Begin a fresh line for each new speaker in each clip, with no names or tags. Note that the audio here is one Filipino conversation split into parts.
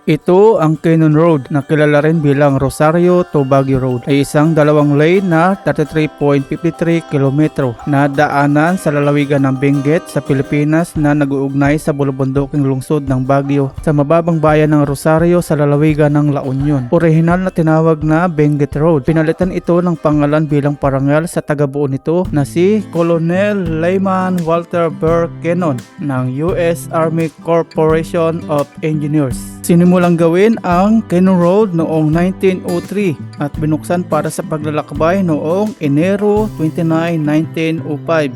Ito ang Cannon Road na kilala rin bilang Rosario to Baguio Road ay isang dalawang lane na 33.53 kilometro na daanan sa lalawigan ng Benguet sa Pilipinas na nag-uugnay sa bulubunduking lungsod ng Baguio sa mababang bayan ng Rosario sa lalawigan ng La Union. Orihinal na tinawag na Benguet Road. Pinalitan ito ng pangalan bilang parangal sa tagabuo nito na si Colonel Lyman Walter Burr Cannon ng US Army Corporation of Engineers. Sinimulang gawin ang Cannon Road noong 1903 at binuksan para sa paglalakbay noong Enero 29, 1905.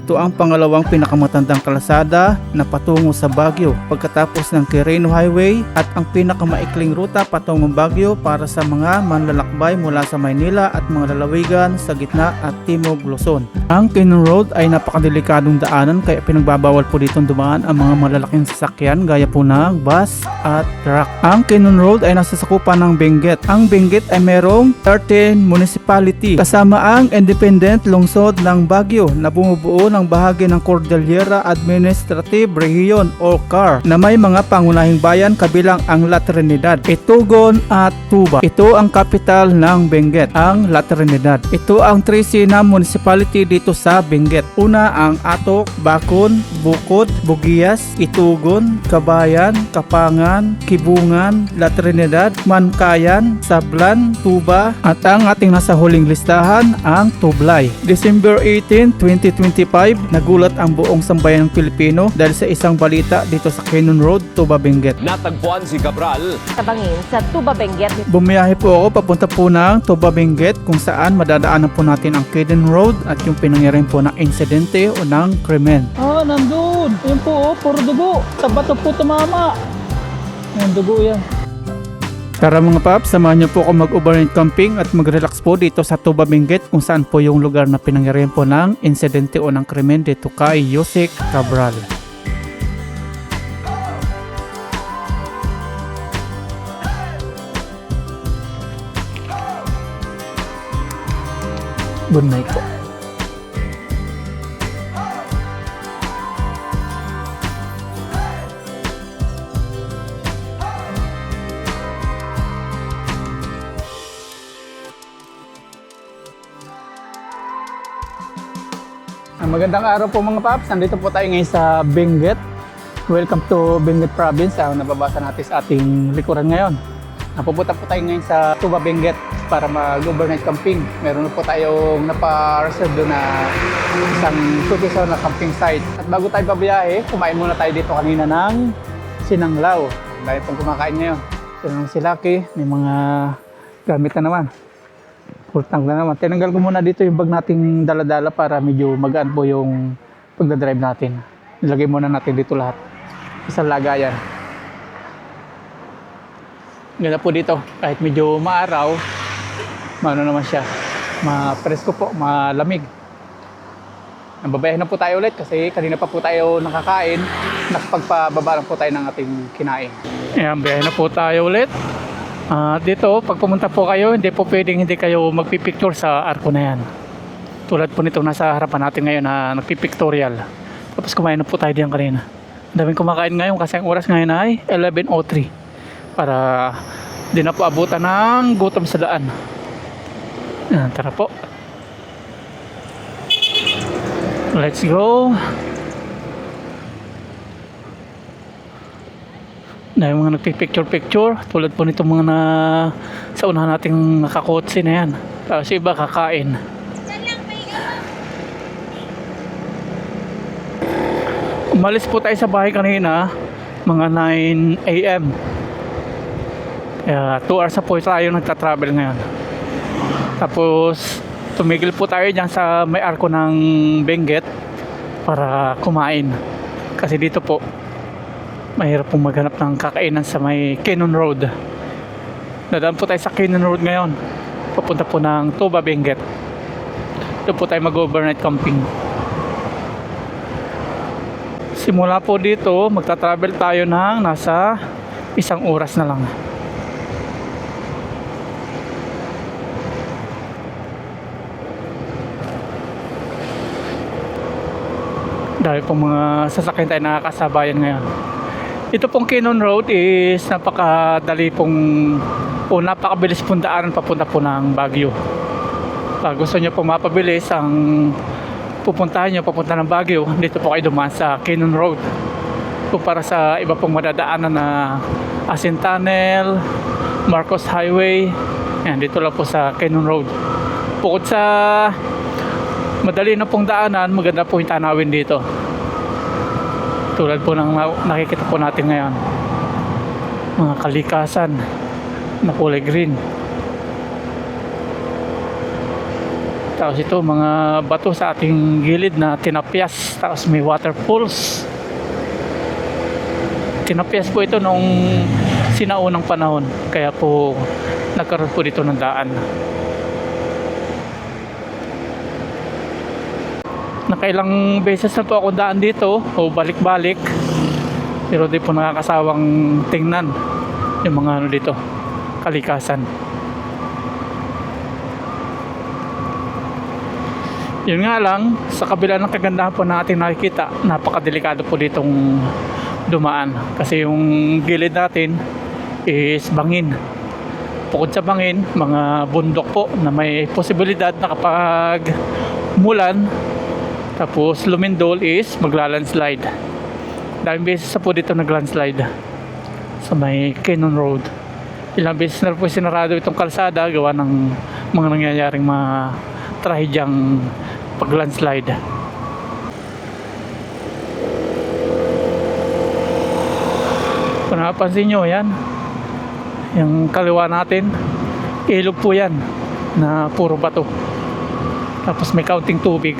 Ito ang pangalawang pinakamatandang kalsada na patungo sa Baguio pagkatapos ng Quirino Highway at ang pinakamaikling ruta patungong Baguio para sa mga manlalakbay mula sa Maynila at mga lalawigan sa gitna at timog Luzon. Ang Cannon Road ay napakadelikadong daanan kaya pinagbabawal po ditong dumaan ang mga malalaking sasakyan gaya po ng bus at truck. Ang Cannon Road ay nasa sakupan ng Benguet. Ang Benguet ay merong 13 municipality kasama ang independent lungsod ng Baguio na bumubuo ng bahagi ng Cordillera Administrative Region o CAR na may mga pangunahing bayan kabilang ang La Trinidad, Itugon at Tuba. Ito ang capital ng Benguet, ang La Trinidad. Ito ang 13 na municipality dito sa Benguet. Una ang Atok, Bacon, Bukod, Bugias, Itugon, Kabayan, Kapangan, Kibungan, La Trinidad, Mankayan, Sablan, Tuba at ang ating nasa huling listahan ang Tublay. December 18, 2025, nagulat ang buong sambayan ng Pilipino dahil sa isang balita dito sa Cannon Road, Tuba, Benguet.
Natagpuan si Cabral
Tabangin sa Tuba, Benguet.
Bumiyahe po ako papunta po ng Tuba, Benguet kung saan madadaanan po natin ang Cannon Road at yung pinangyarihan po ng insidente o ng krimen.
Nandun. Yun po, puro dugo. Sa bato po tumama. Yan, dugo yan.
Tara mga paps, samahan niyo po ako mag-overnight camping at mag-relax po dito sa Tuba, Benguet kung saan po yung lugar na pinangyarihan po ng insidente o ng krimen dito kay Yusek Cabral. Good night po. Magandang araw po mga paps. Nandito po tayo ngayon sa Benguet. Welcome to Benguet Province. Ang nababasa natin sa ating likuran ngayon. Napupunta po tayo ngayon sa Tuba, Benguet para mag-overnight camping. Meron po tayong napa-reserve doon na isang sukisaw na camping site. At bago tayo pabiyahe, kumain muna tayo dito kanina ng sinanglaw. Dahil pong kumakain ngayon. Tinanong si Lucky, may mga gamit na naman. Full tank na naman. Tinanggal ko muna dito yung bag nating dala-dala para medyo magaan po yung pagdadrive natin. Nilagay muna natin dito lahat. Isang lagayan. Ganda po dito. Kahit medyo maaraw, maano naman siya. Presko po, malamig. Nababayahin na po tayo ulit kasi kanina pa po tayo nakakain. Nakapagpababa lang po tayo ng ating kinain. Ayan, bayahin na po tayo ulit. Dito, pag pumunta po kayo, hindi po pwedeng hindi kayo magpipicture sa arko na yan. Tulad po nito nasa harapan natin ngayon na nagpipictorial. Tapos kumain na po tayo diyan kanina. Ang daming kumakain ngayon kasi ang oras ngayon ay 11:03. Para di na po abutan ng gutom sa daan. Tara po. Let's go. Dahil mga nagpipicture-picture tulad po nitong mga sa unahan nating nakakotse na yan. Tapos iba kakain. Umalis po tayo sa bahay kanina mga 9 AM. 2 hours na po tayo nagta-travel ngayon. Tapos tumigil po tayo dyan sa may arko ng Benguet para kumain. Kasi dito po mahirap pong maghanap ng kakainan sa may Cannon Road. Dadaan po tayo sa Cannon Road ngayon. Papunta po ng Tuba, Benguet. Doon po tayo mag-overnight camping. Simula po dito, magta-travel tayo ng nasa 1 oras na lang. Dahil po mga sasakyan tayo nakakasabayan ngayon. Ito pong Cannon Road is napakadali pong o napakabilis pong daanan papunta po ng Baguio. Pag gusto nyo pong mapabilis ang pupuntahan nyo papunta ng Baguio, dito po kayo dumaan sa Cannon Road. Kumpara sa iba pong madadaanan na Asin Tunnel, Marcos Highway, yan, dito lang po sa Cannon Road. Bukod sa madali na pong daanan, maganda po yung tanawin dito. Tulad po ng nakikita po natin ngayon, mga kalikasan na kulay green. Tapos ito mga bato sa ating gilid na tinapyas, tapos may waterfalls. Tinapyas po ito nung sinaunang panahon, kaya po nagkaroon po dito ng daan. Nakailang beses na po ako daan dito o balik-balik, pero di po nakakasawang tingnan yung mga ano dito, kalikasan. Yun nga lang, sa kabila ng kagandahan po na ating nakikita, napakadelikado po ditong dumaan kasi yung gilid natin is bangin. Bukod sa bangin, mga bundok po na may posibilidad na kapag mulan tapos lumindol is maglalandslide. Daming beses na po dito naglandslide sa may Cannon Road. Ilang beses na po sinarado itong kalsada gawa ng mga nangyayaring mga trahedyang paglandslide. Kung napansin nyo, yan yung kaliwa natin, ilog po yan na puro bato, tapos may kaunting tubig.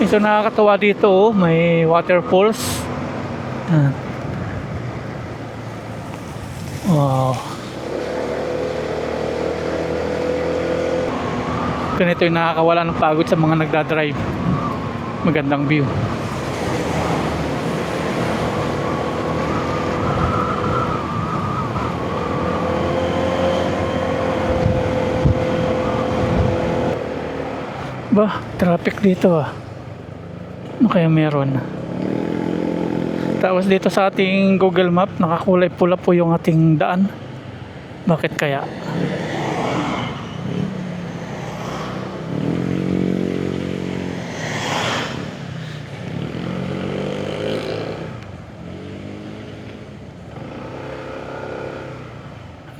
Ito nakakatawa dito, oh, may waterfalls. Wow. Ganito yung nakakawala ng pagod sa mga nagdadrive. Magandang view. Bah, traffic dito ah. Ano kaya meron? Tapos dito sa ating Google Map, nakakulay pula po yung ating daan. Bakit kaya?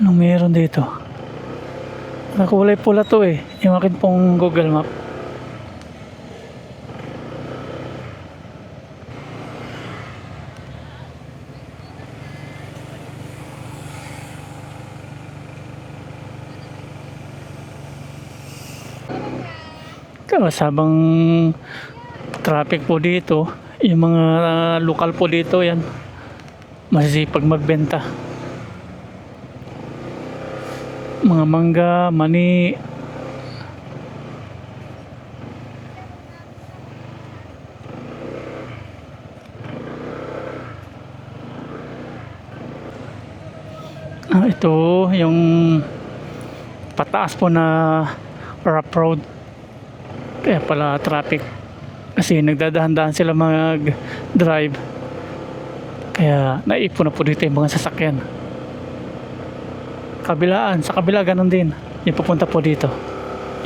Anong meron dito? Nakakulay pula to eh, yung akin pong Google Map. Tapos habang traffic po dito, yung mga lokal po dito, yan masisipag magbenta. Mga mangga, mani. Ito yung pataas po na rough road. Kaya pala traffic kasi nagdadahan-dahan sila mag-drive, kaya naipon na po dito yung mga sasakyan. Kabilaan, sa kabila ganun din yung papunta po dito,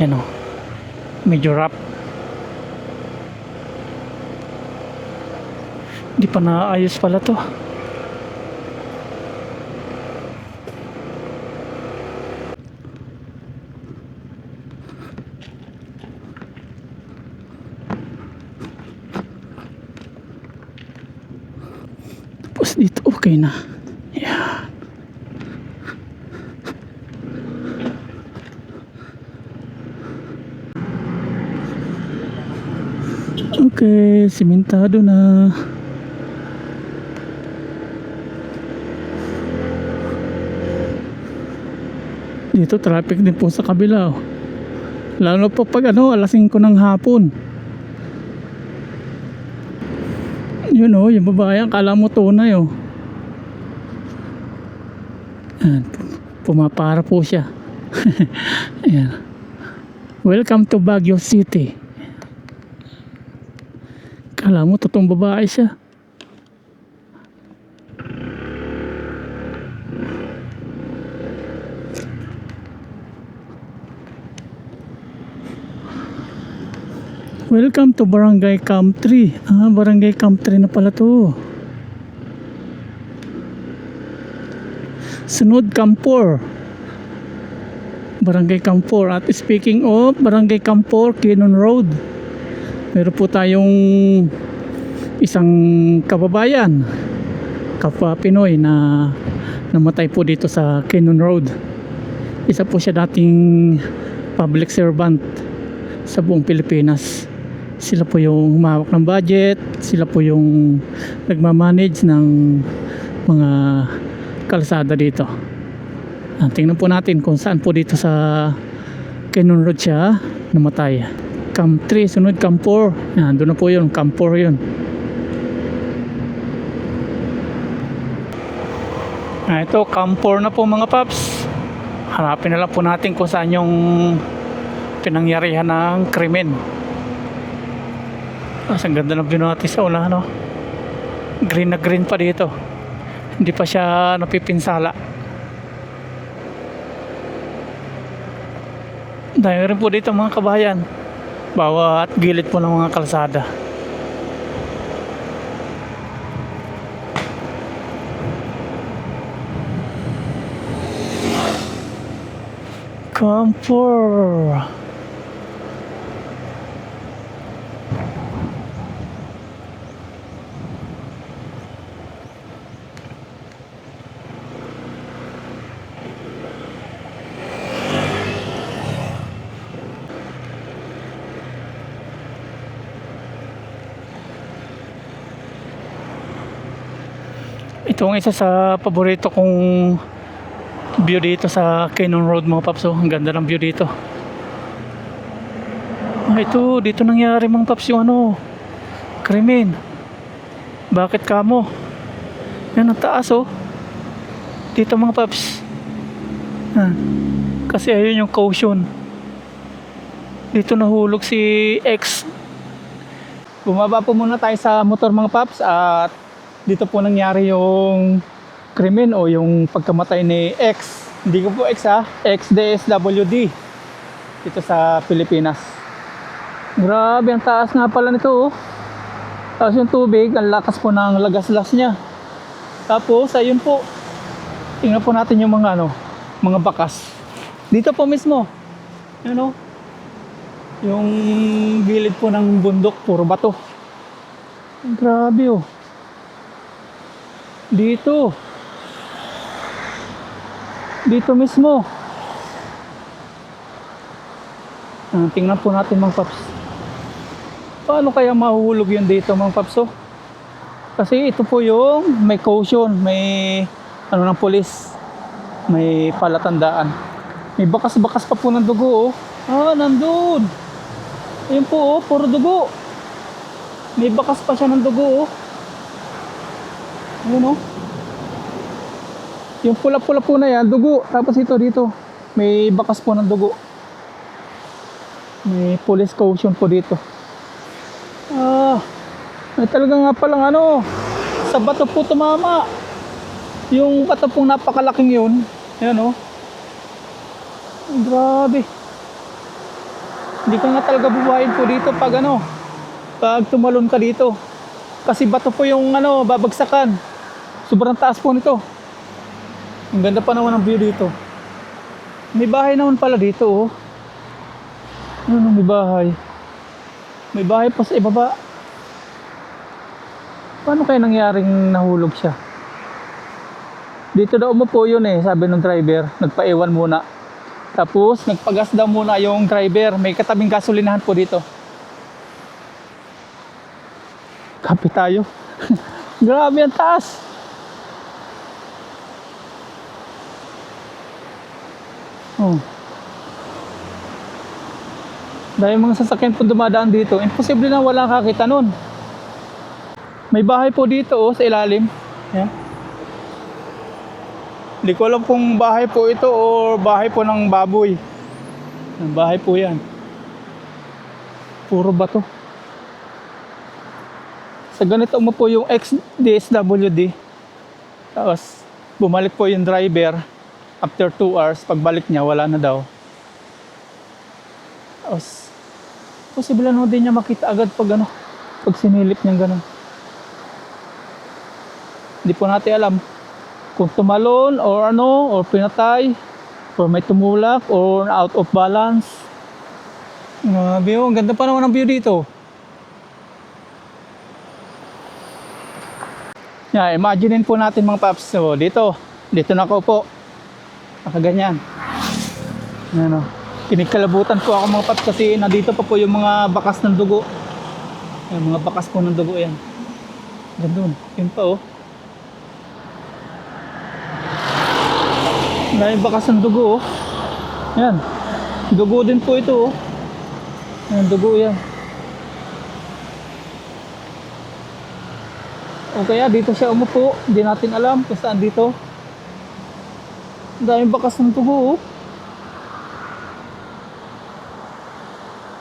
yan o, medyo rough. Di pa naayos pala to. Dito okay na. Yan. Okay, simentado na. Dito traffic din po sa kabila. Lalo pa pag alas 5 ng hapon. Yun o, yung babae, akala mo tunay o. Ayan, pumapara po siya. Ayan. Welcome to Baguio City.
Kala mo, totoong babae siya. Welcome to Barangay Camp 3. Barangay Camp 3 na pala to. Sunod Camp 4. Barangay Camp 4. At speaking of Barangay Camp 4, Kinon Road. Meron po tayong isang kababayan, kapwa Pinoy na namatay po dito sa Kinon Road. Isa po siya dating public servant sa buong Pilipinas. Sila po yung humahawak ng budget, sila po yung nagmamanage ng mga kalsada dito. Tingnan po natin kung saan po dito sa Kinon Road siya namatay. Camp 3, sunod Camp 4. Yan, doon na po yun, Camp 4 yun. Ito, Camp 4 na po mga paps. Hanapin na lang po natin kung saan yung pinangyarihan ng krimen. Ang ganda ng view natin sa ula, no? Green na green pa dito. Hindi pa siya napipinsala. Dahil rin po dito mga kabayan, bawat gilid po ng mga kalsada. Camp 4. Ito ang isa sa paborito kong view dito sa Kinon Road mga paps. Ang ganda ng view dito. Ito, dito nangyari mga paps yung krimen. Bakit kamo? Yan ang taas dito mga paps. Kasi ayun yung caution. Dito nahulog si X. Bumaba po muna tayo sa motor mga paps at dito po nangyari yung krimen o yung pagkamatay ni X. Hindi ko po X XDSWD dito sa Pilipinas. Grabe, ang taas nga pala nito Tapos yung tubig, ang lakas po ng lagaslas niya. Tapos ayun po, tingnan po natin yung mga bakas. Dito po mismo, yung gilid po ng bundok, puro bato. Grabe dito mismo. Tingnan po natin mga paps. Paano kaya mahuhulog yun dito mga paps? Kasi ito po yung may caution, may ng pulis, may palatandaan. May bakas-bakas pa po ng dugo nandun. Ayun po puro dugo. May bakas pa siya ng dugo Ayun Yung pula-pula po na yan, dugo. Tapos dito, may bakas po ng dugo. May police caution po dito. May talaga nga palang sa bato po tumama. Yung bato pong napakalaking yun. Ayan Grabe. Hindi ka nga talaga bubuhayin po dito pag pag tumalon ka dito. Kasi bato po yung babagsakan. Sobrang taas po nito. Ang ganda pa naman ng view dito. May bahay naman pala dito may bahay. May bahay pa sa ibaba. Paano kaya nangyaring nahulog siya? Dito daw umupo yun sabi ng driver. Nagpaiwan muna. Tapos nagpagas daw muna yung driver. May katabing gasolinahan po dito. Kape tayo. Grabe ang taas. Dahil mga sasakyan po dumadaan dito, imposible na wala kakita nun. May bahay po dito sa ilalim. Yan. Hindi ko alam kung bahay po ito o bahay po ng baboy. Bahay po yan. Puro bato.
Sa ganito mo po yung ex-DSWD. Tapos bumalik po yung driver after 2 hours. Pagbalik niya, wala na daw. Tapos posible na din niya makita agad pag pag sinilip niya gano'n. Hindi po natin alam kung tumalon or or pinatay or may tumulak or out of balance. View, ang ganda pa naman ang view dito. Yeah, imaginein po natin mga paps. So, dito nakaupo. Nakaganyan. Ano, kinikalabutan po ako mga paps kasi nandito pa po yung mga bakas ng dugo. Yung mga bakas po ng dugo yan. Gandun, yun pa oh. May bakas ng dugo oh. Yan. Dugo din po ito oh. Yan, dugo yan. O kaya dito siya umupo, hindi natin alam kung saan dito. Ang daming bakas ng dugo oh.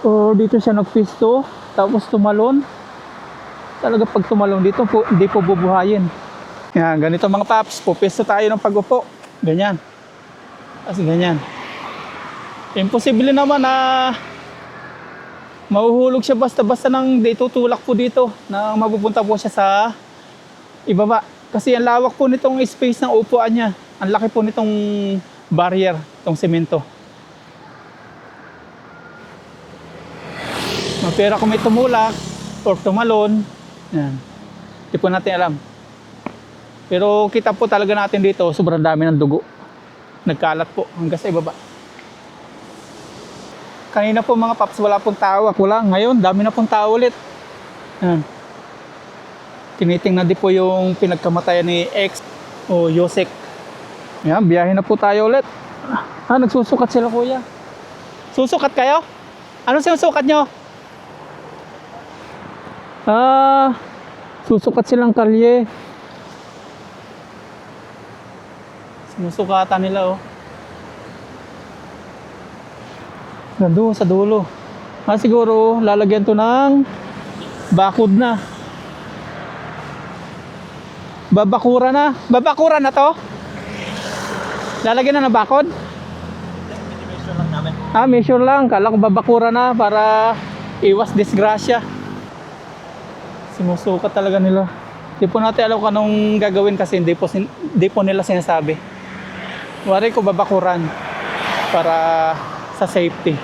O dito siya nagpisto, tapos tumalon. Talaga pag tumalon dito po, hindi po bubuhayin. Yan, ganito mga paps, pupisto tayo ng pag-upo. Ganyan. Kasi ganyan. Imposible naman na mahuhulog siya basta-basta nang ditutulak po dito na mapupunta po siya sa ibaba. Kasi ang lawak po nitong space ng upuan niya. Ang laki po nitong barrier, itong semento. Pero kung may tumulak or tumalon, yan. Hindi po natin alam. Pero kita po talaga natin dito, sobrang dami ng dugo. Nagkalat po hanggang sa ibaba. Kanina po mga paps, wala pong tao. Ako lang. Ngayon, dami na pong tao ulit. Yan. Tinitingnan din po yung pinagkamatayan ni X o Yosek. Yan, biyahe na po tayo ulit. Nagsusukat sila kuya. Susukat kayo? Ano sinusukat nyo? Susukat silang kalye. Sinusukatan nila oh. Nandun sa dulo. Siguro lalagyan to ng bakod na. Babakura na. Babakura na to? Lalagyan na ng bakod? Measure lang namin. Measure lang. Kala ko babakura na para iwas disgrasya. Sinusukat talaga nila. Hindi po natin alam kung anong gagawin kasi hindi po nila sinasabi. Wari ko babakuran para sa safety.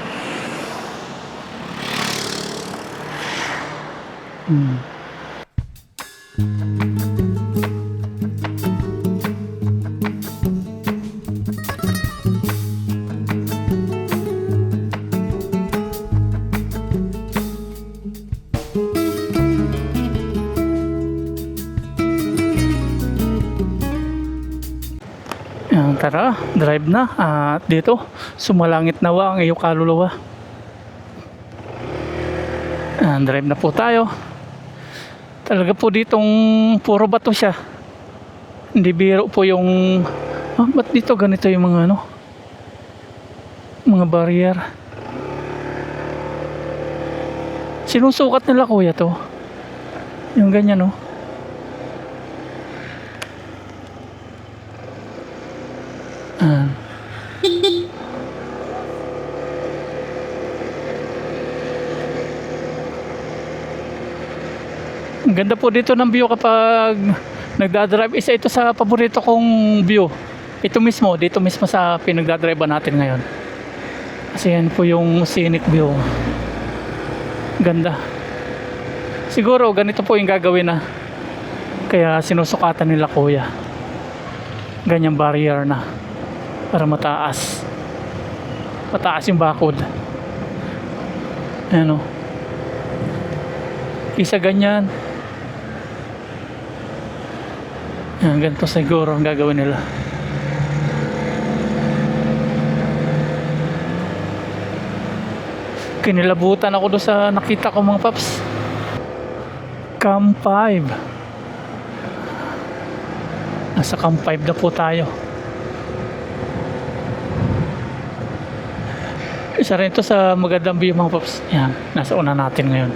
Tara, drive na. At dito, sumalangit nawa ang iyong kaluluwa. Drive na po tayo. Talaga po ditong puro bato siya. Hindi biro po yung... ba't dito ganito yung mga mga barrier. Sinusukat nila kuya to. Yung ganyan oh. Ang ganda po dito ng view kapag nagdadrive. Isa ito sa paborito kong view. Ito mismo, dito mismo sa pinagdadrive natin ngayon. Kasi yan po yung scenic view. Ganda. Siguro ganito po yung gagawin na. Kaya sinusukatan nila kuya. Ganyang barrier na. Para mataas. Mataas yung bakod. Ayan o. Isa ganyan. Ayan, ganito siguro ang gagawin nila. Kinilabutan ako doon sa nakita ko mga paps. Camp 5. Nasa Camp 5 na po tayo. Isa rin ito sa magandang view mga paps. Yan, nasa una natin ngayon.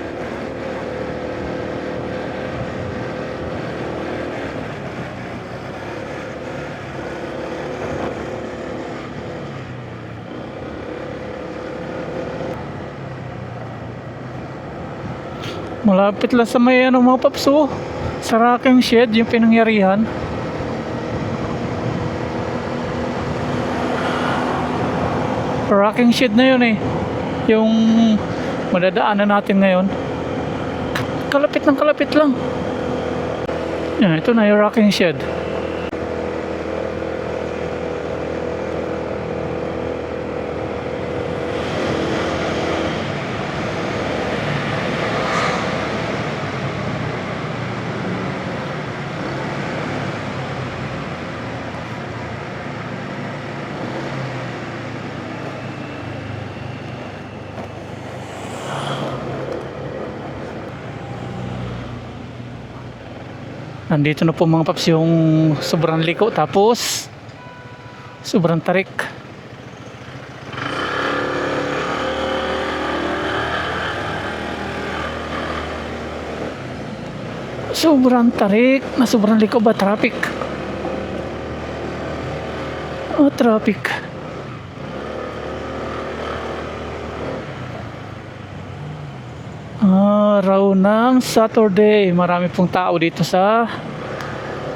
Malapit lang sa may ano mga paps oh. Sa rocking shed yung pinangyarihan. Rocking shed na yun eh. Yung madadaanan natin ngayon. Kalapit ng kalapit lang. Yan, ito na yung rocking shed. Nandito na po mga paps yung sobrang liko tapos sobrang tarik. Sobrang tarik na sobrang liko ba? Traffic. Oh, traffic. Araw ng Saturday. Marami pong tao dito sa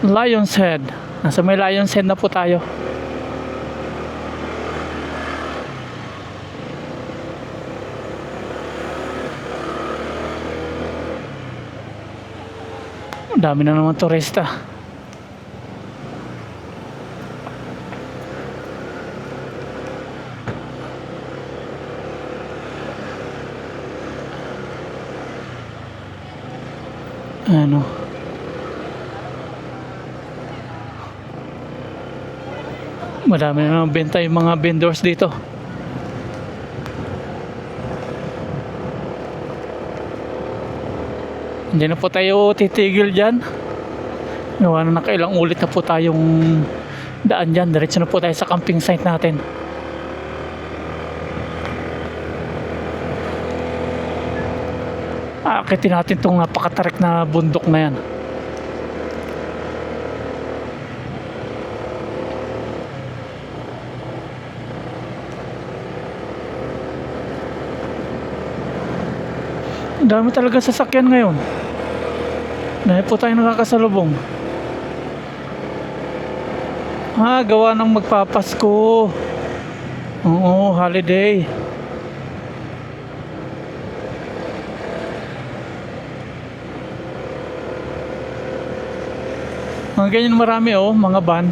Lion's Head. Nasa may Lion's Head na po tayo. Ang dami na naman turista. Ano? Madami na naman benta yung mga vendors dito. Hindi na po tayo titigil dyan. Gawa na nakailang ulit na po tayong daan dyan. Diretso na po tayo sa camping site natin. Aakitin natin itong napakatarik na bundok na yan. Ang dami talaga sasakyan ngayon. Dahil po tayo nakakasalubong. Gawa ng magpapasko. Oo, holiday. Mga ganyan marami oh, mga van.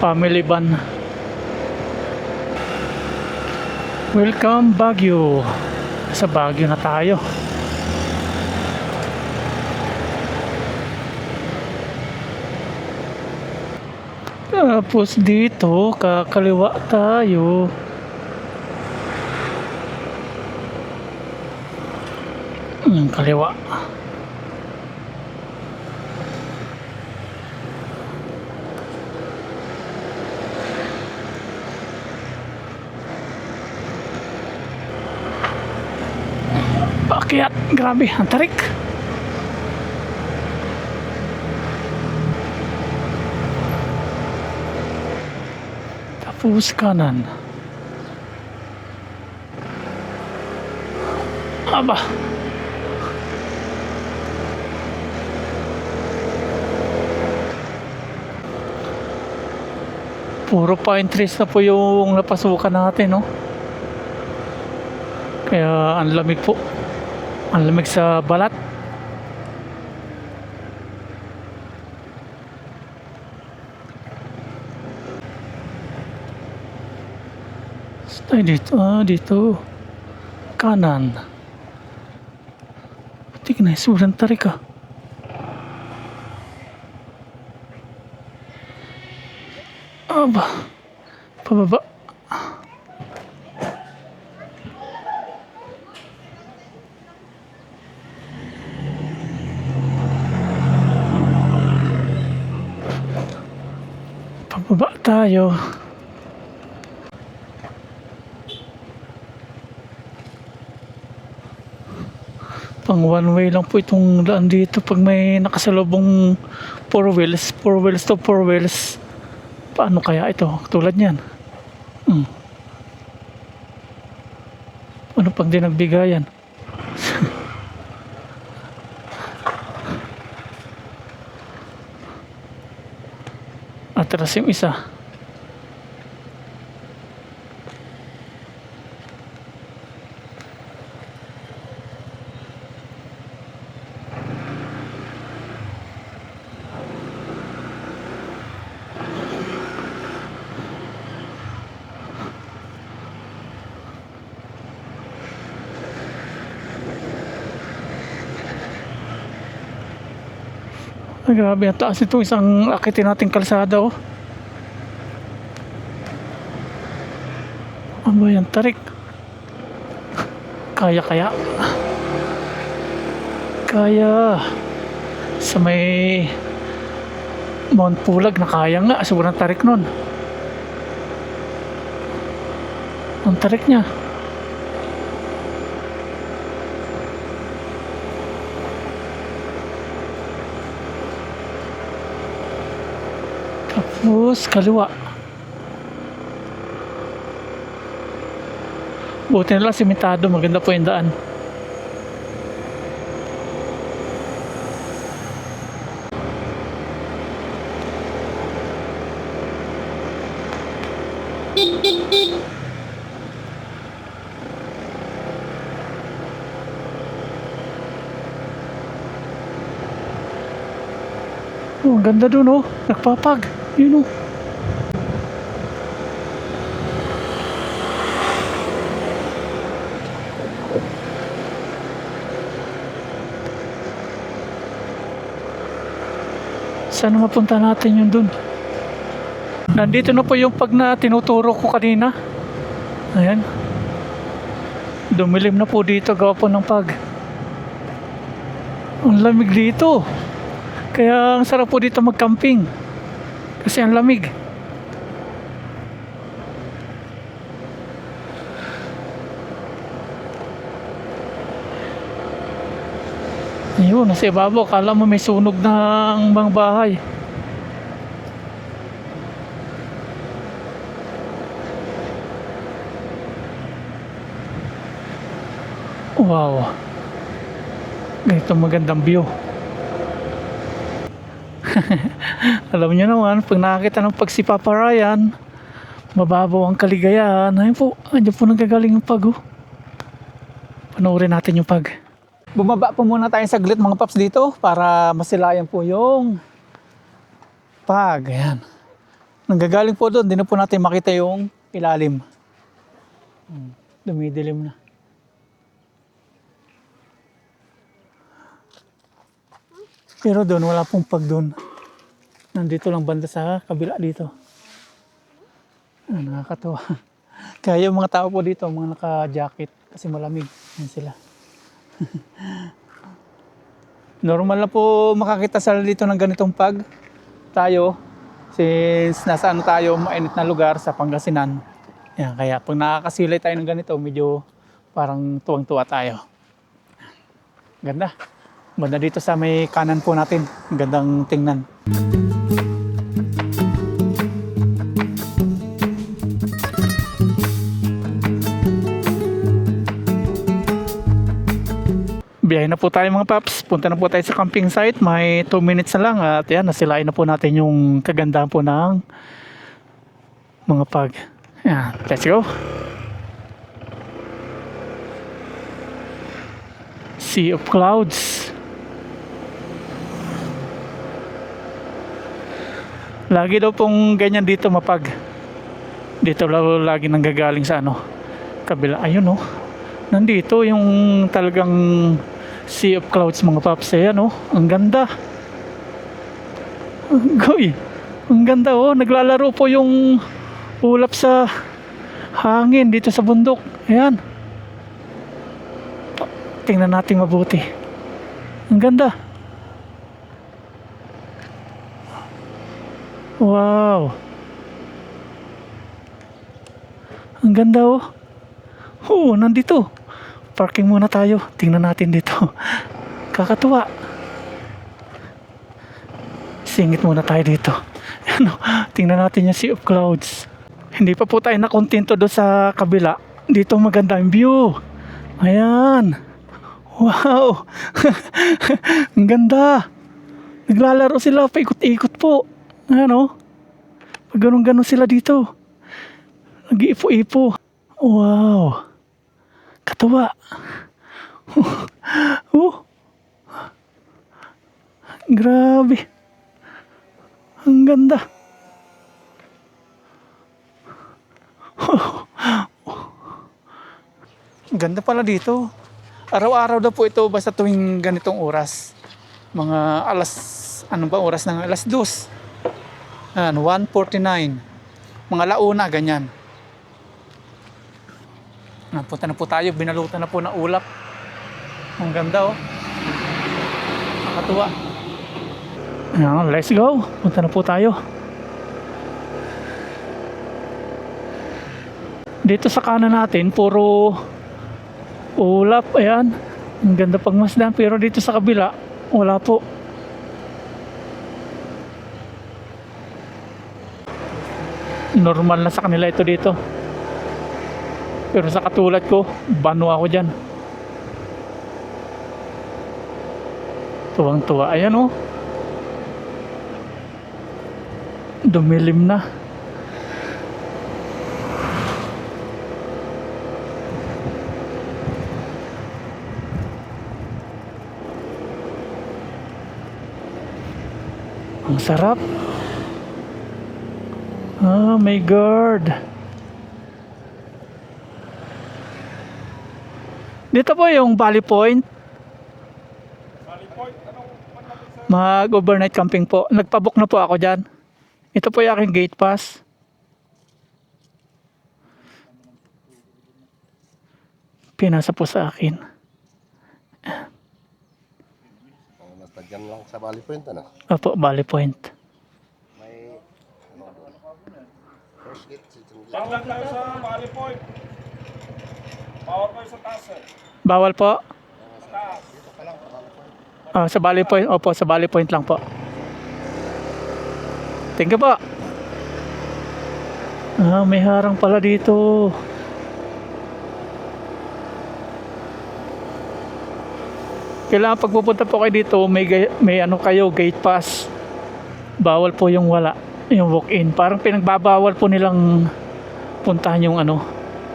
Family van. Welcome Baguio. Sa Baguio na tayo. Tapos dito, kakaliwa tayo. Kaliwa. Paakyat, grabe, ang tarik. Tapos kanan. Aba. Puro pine trees na po yung napasukan natin, no? Kaya ang lamig po. Ang lamig sa balat. Ay, dito. Dito. Kanan. Tignan, sobrang tarik ah. Aba. Pababa. Pababa tayo. Pang one way lang po itong daan dito pag may nakasalubong four wheels to four wheels. Paano kaya ito? Tulad niyan. Ano pag di nagbigayan? Umatras yung isa. Ay, grabe, ang taas nito isang akitin nating kalsada, oh. Ano ba yan, tarik? Kaya. Kaya. Sa may Mount Pulag na kaya nga, sobrang tarik nun. Ang tarik niya. Tapos kaliwa. Buti na lang simentado, maganda po yung daan. Oh, ang ganda dun, oh. Nagpapag. Yun, oh. Saan mapunta natin yun dun? Nandito na po yung pag na tinuturo ko kanina. Ayan. Dumilim na po dito, gawa po ng pag. Ang lamig dito. Kaya ang sarap po dito mag-camping. Kasi ang lamig. Ayun, nasa ibabaw. Kala mo may sunog ng mga bahay. Wow. Ganito magandang view. Alam niyo naman, pag nakakita ng pag si Papa Ryan, mababaw ang kaligayahan. Ayun po, andyan po nanggagaling yung pag, oh. Panoorin natin yung pag. Bumaba po muna tayo saglit mga paps dito para masilayan po yung pag. Ayan. Nanggagaling po doon, di na po natin makita yung ilalim. Dumidilim na. Pero doon, wala pong pag doon. Nandito lang banda sa kabila dito. Nakakatawa. Kaya yung mga tao po dito, mga naka-jacket kasi malamig. Yan sila. Normal na po makakita sa dito ng ganitong pag. Tayo, since nasa ano tayo, mainit na lugar sa Pangasinan. Yan, kaya pag nakakasilay tayo ng ganito, medyo parang tuwang-tuwa tayo. Ganda. Banda dito sa may kanan po natin. Gandang tingnan. Biyahe na po tayo mga paps. Punta na po tayo sa camping site. May 2 minutes na lang at yan, nasilain na po natin yung kagandahan po ng mga pag. Yan, let's go. Sea of clouds. Lagi daw pong ganyan dito mapag. Dito lagi nanggagaling sa ano, kabila. Ayun, oh. Nandito yung talagang sea of clouds mga paps. Ayan, oh. Ang ganda. Goy. Ang ganda, oh. Naglalaro po yung ulap sa hangin dito sa bundok. Ayan. Tingnan natin mabuti. Ang ganda. Wow. Ang ganda, oh. Oo, nandito. Parking muna tayo. Tingnan natin dito. Kakatuwa. Singit muna tayo dito. Ano, tingnan natin yung sea of clouds. Hindi pa po tayo nakontento doon sa kabila. Dito maganda yung view. Ayan. Wow. Ang ganda. Naglalaro sila. Paikot-ikot po. Ayan, oh. Ganun-ganun sila dito. Nag-iipo-ipo. Wow. Katawa. Oh. Grabe. Ang ganda. Ang ganda pala dito. Araw-araw daw po ito basta tuwing ganitong oras. Mga ano ba oras ng alas 2. 1:49. Mga launa, ganyan. Napunta na po tayo, binalutan na po ng ulap. Ang ganda oh. Nakatuwa. Ayan, let's go. Punta na po tayo. Dito sa kanan natin, puro ulap. Ayan. Ang ganda pagmasdan. Pero dito sa kabila, wala po. Normal na sa kanila ito dito. Pero sa katulad ko, bano ako dyan. Tuwang-tuwa. Ayan oh. Dumilim na. Ang sarap. Oh my God. Dito po yung Valley Point. Mag-overnight camping po. Nagpabook na po ako dyan. Ito po yung aking gate pass. Pinasa po sa akin.
Basta dyan lang sa Valley Point, ano?
Opo, Valley Point.
May, ano doon? First gate, second gate.
Bawal tayo sa Valley Point. Bawal tayo sa taas eh.
Bawal po?
Sa taas.
Sa Valley Point. Opo, sa Valley Point lang po. Thank you po. May harang pala dito. Kailangan pag pupunta po kayo dito, may ano kayo, gate pass. Bawal po yung wala, yung walk-in. Parang pinagbabawal po nilang puntahan yung ano,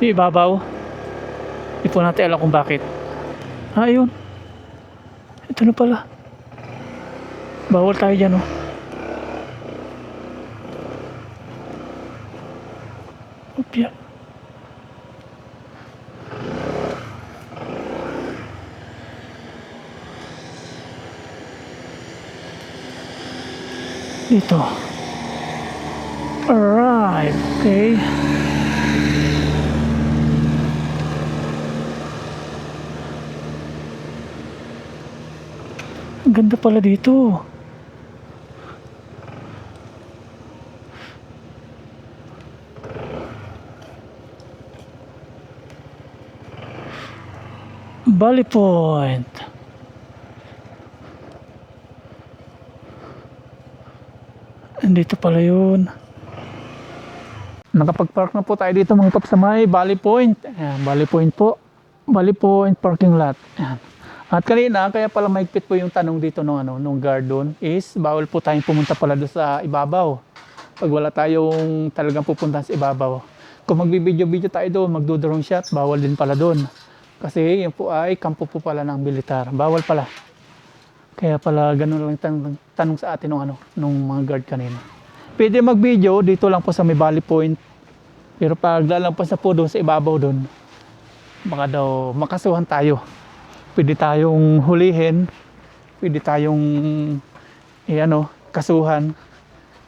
yung ibabaw. Hindi po natin alam kung bakit. Ayun. Ito na pala. Bawal tayo dyan, oh. Upya. Dito. Alright. Okay. Ang ganda pala dito. Valley Point. Andito pala yun. Nakapag-park na po tayo dito mga paps sa may Valley Point. Ayan, Valley Point po. Valley Point parking lot. Ayan. At kanina, kaya pala maigpit po yung tanong dito nung guard doon is bawal po tayong pumunta pala doon sa ibabaw. Pag wala tayong talagang pupunta sa ibabaw. Kung magbibideo-video tayo doon, magdo-drone shot, bawal din pala doon. Kasi yun po ay kampo po pala ng militar. Bawal pala. Kaya pala ganun lang tanong sa atin nung mga guard kanina. Pwede mag-video dito lang po sa may Valley Point. Pero pag lalampas na po doon sa ibabaw doon, baka daw makasuhan tayo. Pwede tayong hulihin. Pwede tayong kasuhan.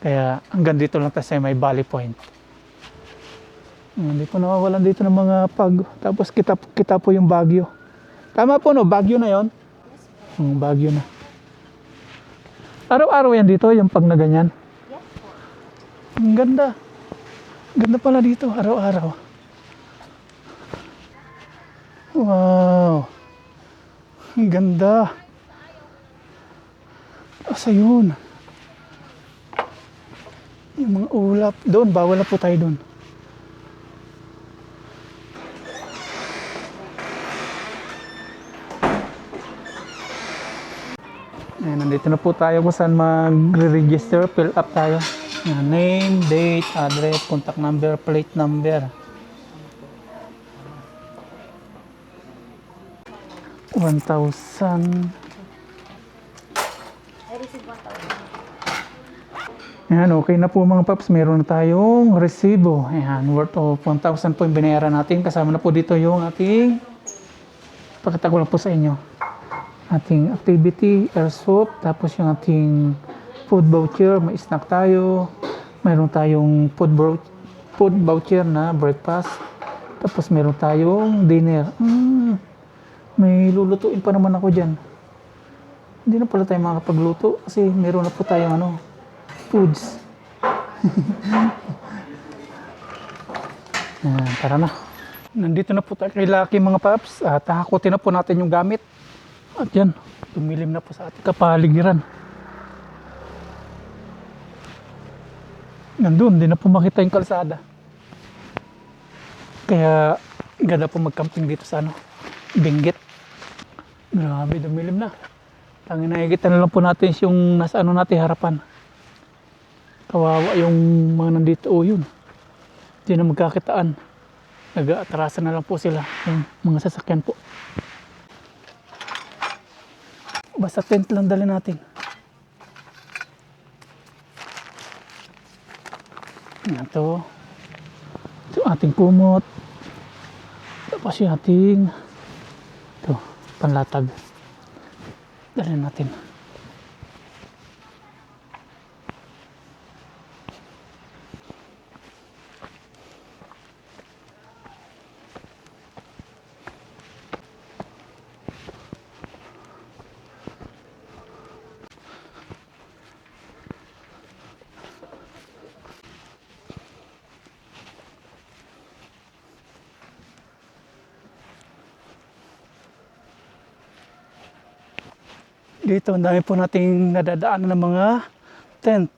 Kaya hanggang dito lang tayo sa may Valley Point. Hindi po nawawalan dito ng mga pag. Tapos kita po yung Baguio. Tama po no, Baguio na yon. Baguio na. Araw-araw yan dito, yung pag na ganyan.
Yes po.
Ang ganda. Ganda pala dito, araw-araw. Wow. Ang ganda. Asa yun? Yung mga ulap. Doon, bawal na po tayo doon. Ayan, nandito na po tayo kung saan mag-register, fill up tayo. Name, date, address, contact number, plate number. 1,000. Ayan, okay na po mga paps. Meron na tayong resibo. Ayan, worth of 1,000 po yung binayaran natin. Kasama na po dito yung ating, pakita ko lang po sa inyo, ating activity, airsoft, tapos yung ating food voucher, may snack tayo. Meron tayong food voucher na breakfast. Tapos meron tayong dinner. May lulutuin pa naman ako dyan. Hindi na pala tayo makakapagluto kasi meron na po tayong foods. Tara na. Nandito na po tayo kay Lucky mga paps. At hakutin na po natin yung gamit. At yan, tumilim na po sa ating kapaligiran. Nandun, hindi na po makita yung kalsada. Kaya ganda po mag-camping dito sa Benguet. Grabe, dumilim na. Tanging nakikita na lang po natin yung nasa natin harapan. Kawawa yung mga nandito. Yun. Hindi na magkakitaan. Nag-aatrasan na lang po sila. Yung mga sasakyan po. Basta tent lang dali natin. Ito. Ito ating kumot. Tapos yung ating ito, panlatag. Dali natin. Dito, ang dami po nating nadadaanan ng mga tent.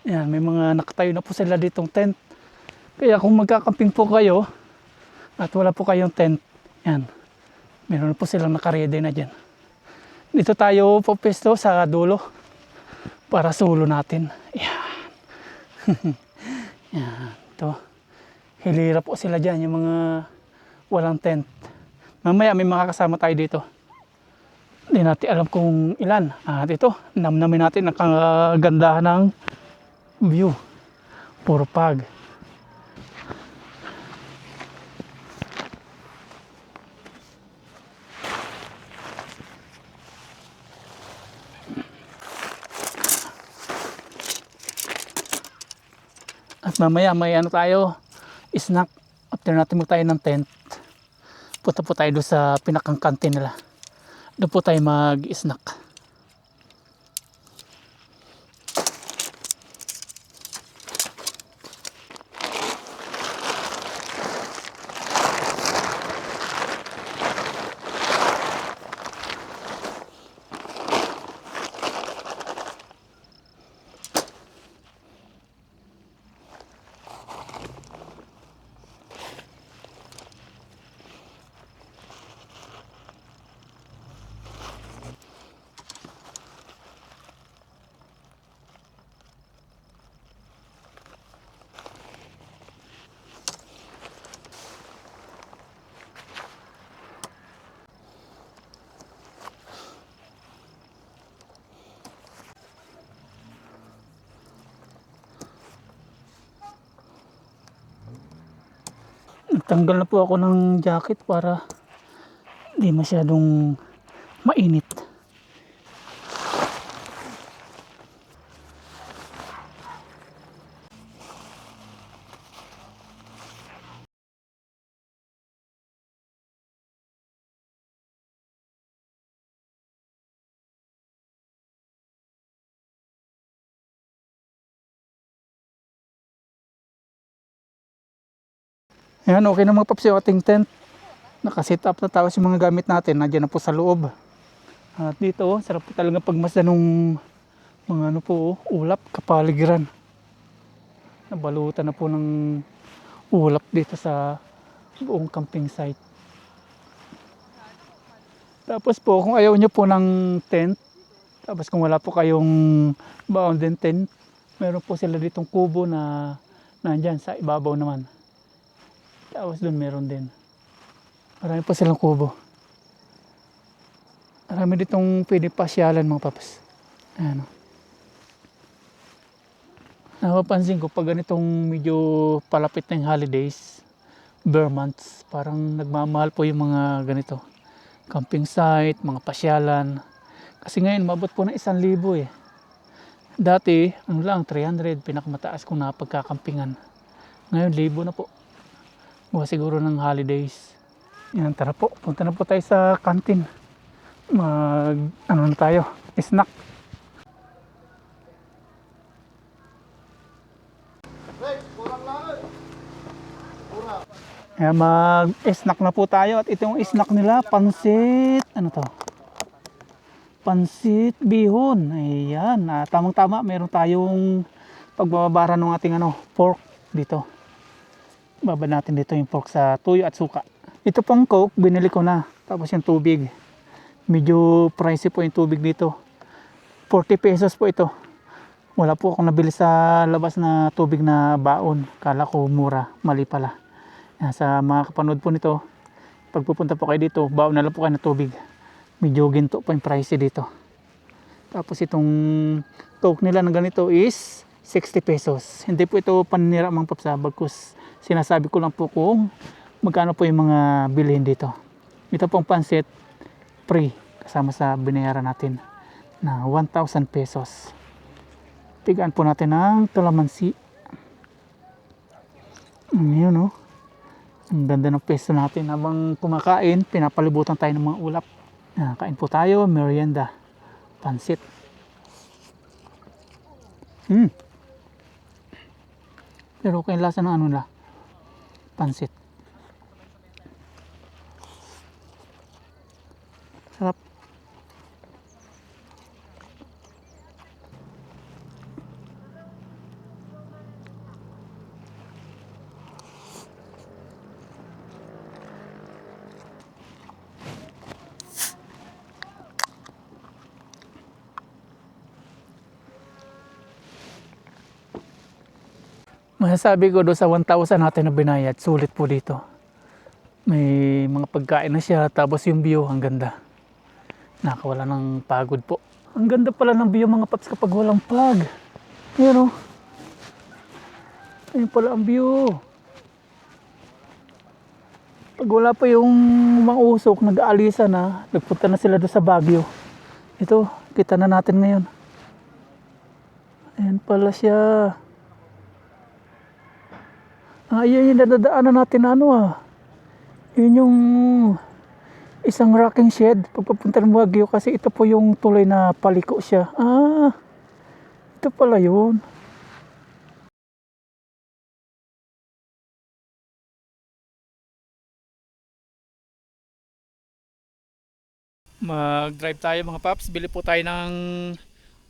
Yan, may mga nakatayo na po sila ditong tent. Kaya kung magkakamping po kayo at wala po kayong tent, yan, meron po silang nakaredy na dyan. Dito tayo po pesto sa dulo para sulo natin. Yan. Yan, ito. Hilira po sila dyan, yung mga walang tent. Mamaya may mga kasama tayo dito. Hindi natin alam kung ilan. At ito, namnamin natin ang kagandahan ng view. Puro pag. At mamaya may tayo, snack. After natin magtayo ng tent, punta po tayo doon sa pinakang kantin nila. Doon po tayo mag-snack. Nagtanggal na po ako ng jacket para di masyadong mainit. Ayan, okay na mga paps yung ating tent. Nakasit up na tapos yung mga gamit natin. Nandiyan na po sa loob. At dito, sarap po talaga pagmasdan ng mga ulap, kapaligiran. Nabalutan na po ng ulap dito sa buong camping site. Tapos po, kung ayaw nyo po ng tent, tapos kung wala po kayong bound tent, Meron po sila ditong kubo na nandyan sa ibabaw naman. Tapos doon meron din. Marami po silang kubo. Marami ditong pwede pasyalan mga paps. Ayan o. Napapansin ko pag ganitong medyo palapit na yung holidays, bare months, parang nagmamahal po yung mga ganito. Camping site, mga pasyalan. Kasi ngayon mabot po ng 1,000 eh. Dati, ano lang, 300, pinakamataas kung napagkakampingan. Ngayon, 1,000 na po. Gawa siguro ng holidays. Yan, tara po. Punta na po tayo sa kantin. Ano na tayo? Snack. Kaya mag-snack na po tayo. At ito yung snack nila, pansit. Ano to? Pansit bihon. Ayan. Tamang-tama, meron tayong pagbababara ng ating pork dito. Baba natin dito yung pork sa tuyo at suka. Ito pang Coke, binili ko na. Tapos yung tubig. Medyo pricey po yung tubig dito. 40 pesos po ito. Wala po akong nabili sa labas na tubig na baon. Kala ko mura. Mali pala. Sa mga kapanood po nito, pag pupunta po kayo dito, baon na lang po kayo ng tubig. Medyo ginto po yung pricey dito. Tapos itong Coke nila na ganito is 60 pesos. Hindi po ito paninira mga papsa. Bagkus sinasabi ko lang po kung magkano po yung mga bilhin dito. Ito pong pansit, free. Kasama sa binayaran natin na 1,000 pesos. Tigaan po natin ng kalamansi. Yun o. Ang ganda ng peso natin. Habang kumakain, pinapalibutan tayo ng mga ulap. Kain po tayo, merienda. Pansit. Pero okay lasa ng pansit. Sarap. Masasabi ko doon sa 1,000 natin na binayad, sulit po dito. May mga pagkain na siya, tapos yung view, ang ganda. Nakawala ng pagod po. Ang ganda pala ng view mga paps kapag walang pag. Ayan o. Ayan pala ang view. Pag wala pa yung mga usok, nag-aalisa na, nagpunta na sila doon sa Baguio. Ito, kita na natin ngayon. Ayan pala siya. Ayan yung nadadaanan natin Yun yung isang rocking shed pagpapunta ng Baguio kasi ito po yung tuloy na paliko siya. Ito pala yun. Mag-drive tayo mga paps. Bili po tayo ng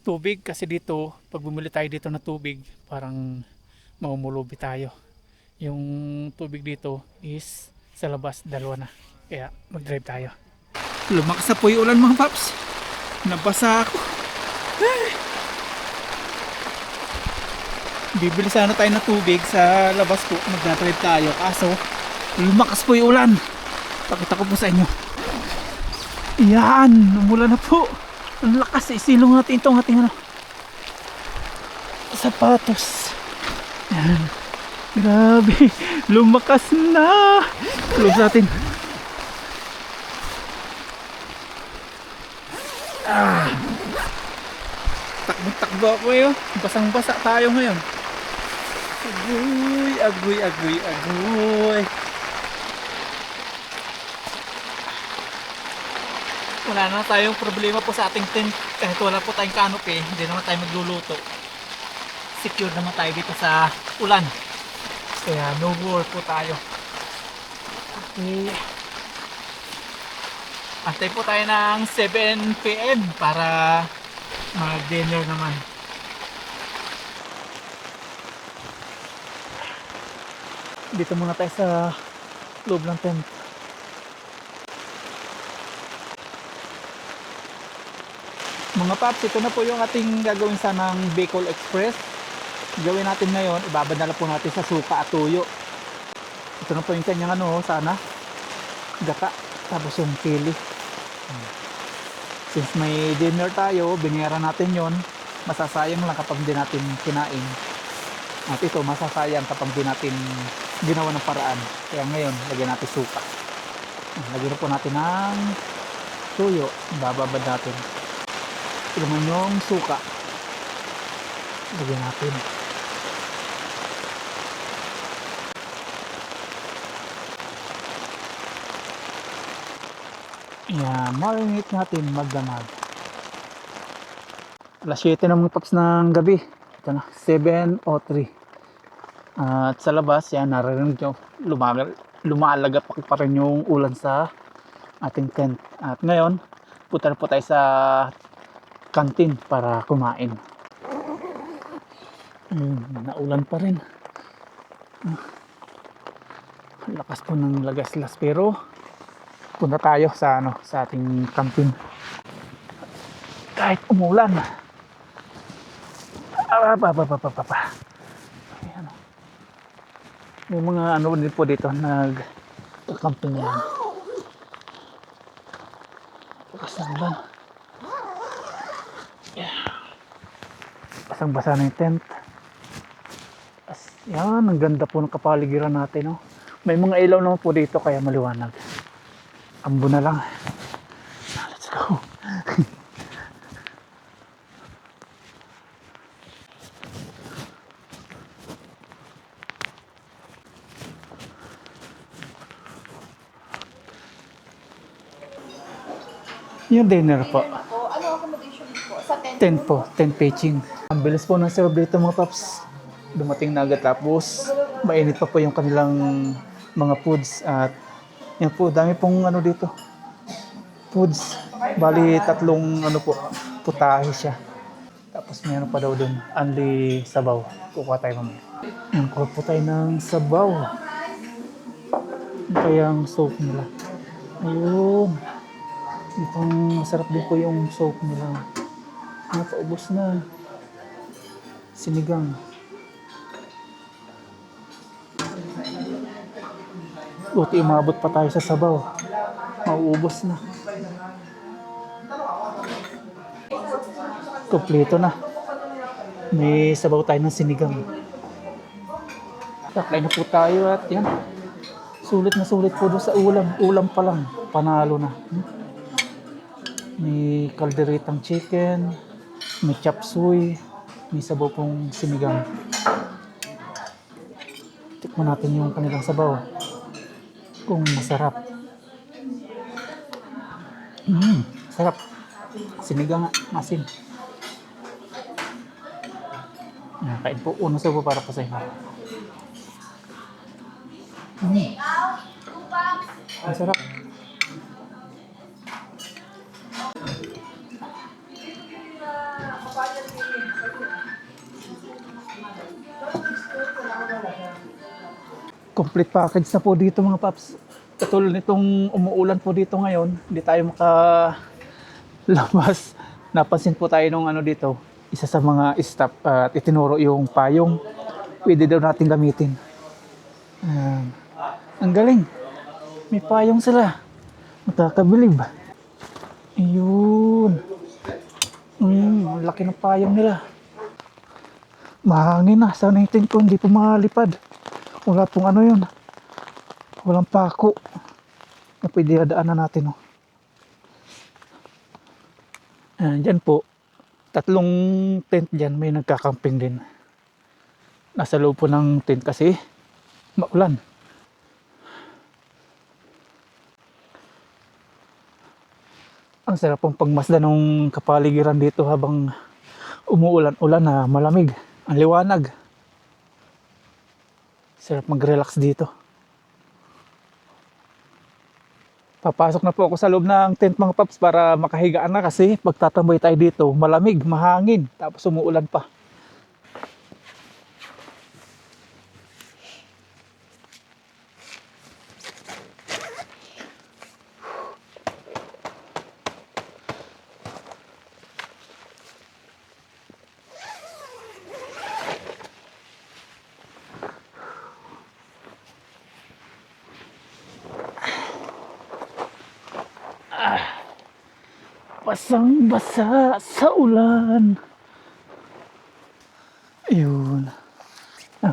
tubig kasi dito, pag bumili tayo dito na tubig, parang maumulubi tayo. Yung tubig dito is sa labas, 2 na. Kaya mag-drive tayo. Lumakas na po yung ulan mga paps. Nabasa ako. Bibili sana tayo ng tubig sa labas po. Mag-drive tayo. Kaso, lumakas po yung ulan. Pakita ko po sa inyo. Yan, umulan na po. Ang lakas. Isilong natin itong ating sapatos. Yan. Grabe, lumakas na. Close natin. Takbo-takbo ako yun. Basang-basa tayo ngayon. Agoy. Wala na tayong problema po sa ating tent. Kahit wala po tayong canopy, hindi naman tayo magluluto. Secure naman tayo dito sa ulan. Kaya no war po tayo. Okay. Antay po tayo ng 7 PM para mag-dinner naman. Dito muna tayo sa loob ng tent. Mga paps, ito na po yung ating gagawin sanang Bicol Express.
Gawin natin ngayon, ibabad na lang po natin sa suka at tuyo. Ito na po yung kanyang sana gata, tapos yung pili. Since may dinner tayo, binayaran natin yon, masasayang lang kapag di natin kinain. At ito, masasayang kapag di natin ginawa ng paraan. Kaya ngayon, lagyan natin suka. Lagyan na po natin ng tuyo, bababad natin. Ito naman yung suka. Lagyan natin. Yan, marinate natin magdamag. Alas 7 na mga paps ng gabi. Ito na, 7:03. At sa labas, yan, naririnig nyo, lumalagap pa rin yung ulan sa ating tent. At ngayon, punta na po tayo sa kantin para kumain. Naulan pa rin. Lakas po ng lagaslas, pero punta tayo sa sa ating kantin. Kahit umulan. Ayan. May mga din po dito nag-camping yan. Lakas ng ulan. Basang-basa na yung tent. Yan, ang ganda po ng kapaligiran natin. May mga ilaw naman po dito kaya maliwanag. Ambo na lang. Let's go. Yung dinner po.
Ano accommodation po? Sa tent?
Tent po, tent pitching. Ang bilis po ng serve dito mga paps. Dumating na agad, tapos mainit pa po yung kanilang mga foods. At yan po, dami pong dito. Foods. Bali, 3 putahe siya. Tapos meron pa daw dun, only sabaw. Kukuha tayo mamaya. Yan, kuha po tayo ng sabaw. Ano kayang soup nila? Ayun. Mukhang masarap din po yung soup nila. Napaubos na. Sinigang. Buti umabot pa tayo sa sabaw. Mauubos na. Kompleto na. May sabaw tayo ng sinigang. Taklay na po tayo at yan. Sulit na sulit po doon sa ulam. Ulam pa lang. Panalo na. May kalderitang chicken. May chop suey. May sabaw pong sinigang. Tikman natin yung kanilang sabaw. Kung masarap. Sarap. Sinigang, asin. Kain po. Unang sabaw para pa sa inyo. Ang sarap. Complete package na po dito mga paps. Katulad nitong umuulan po dito ngayon, hindi tayo makalabas. Napansin po tayo nung dito, isa sa mga staff at itinuro yung payong. Pwede daw natin gamitin. Ang galing. May payong sila. Makakabilib. Ayun. Ang laki ng payong nila. Mahangin na. Sana natin ko hindi po makalipad. Wala pong yun. Walang pako. Na pwede daanan natin. Diyan po. 3 tent dyan. May nagkakamping din. Nasa loob po ng tent kasi maulan. Ang sarap pong pagmasdan ng kapaligiran dito habang umuulan-ulan na malamig. Ang liwanag. Sarap mag-relax dito. Papasok na po ako sa loob ng tent mga paps para makahigaan na kasi pagtatambay tayo dito, malamig, mahangin, tapos umuulan pa.
Basang-basa sa ulan. Ayun.